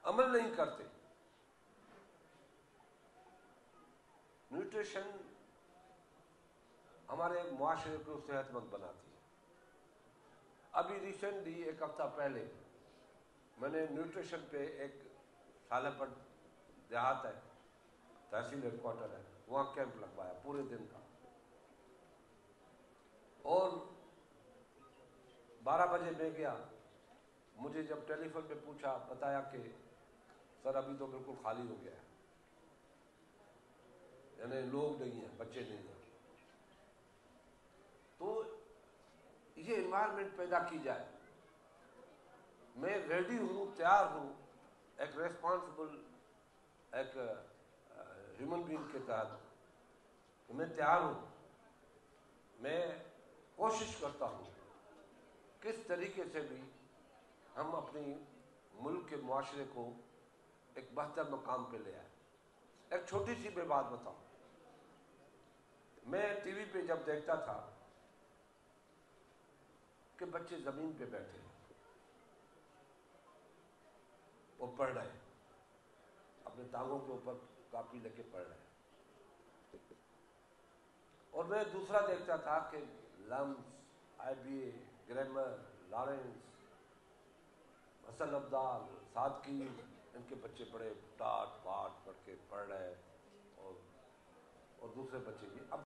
عمل نہیں کرتے. نیوٹریشن ہمارے معاشرے کو صحت مند بناتی ہے. ابھی ریسنٹلی ایک ہفتہ پہلے میں نے نیوٹریشن پہ ایک سالپٹ دیہات ہے، تحصیل ہیڈ کوارٹر ہے، وہاں کیمپ لگوایا پورے دن کا. اور 12 بجے میں گیا. مجھے جب ٹیلی فون پہ پوچھا، بتایا کہ سر ابھی تو بالکل خالی ہو گیا ہے، یعنی لوگ نہیں ہیں، بچے نہیں ہیں. تو یہ انوائرمنٹ پیدا کی جائے. میں ریڈی ہوں، تیار ہوں، ایک ریسپانسبل ایک ہیومن بینگ کے تحت میں تیار ہوں. میں کوشش کرتا ہوں کس طریقے سے بھی ہم اپنی ملک کے معاشرے کو ایک بہتر مقام پہ لے آئیں. ایک چھوٹی سی میں بات بتاؤں. میں ٹی وی پہ جب دیکھتا تھا کہ بچے زمین پہ بیٹھے ہیں، وہ پڑھ رہے ہیں، اپنے ٹانگوں کے اوپر کاپی لے کے پڑھ رہے ہیں. اور میں دوسرا دیکھتا تھا کہ LUMS, I B A, Grammar, Lawrence, Hasan Abdal, Sadiq, ان کے بچے بڑے ٹاٹ پاٹ پڑھ کے پڑھ رہے ہیں، اور دوسرے بچے بھی. اب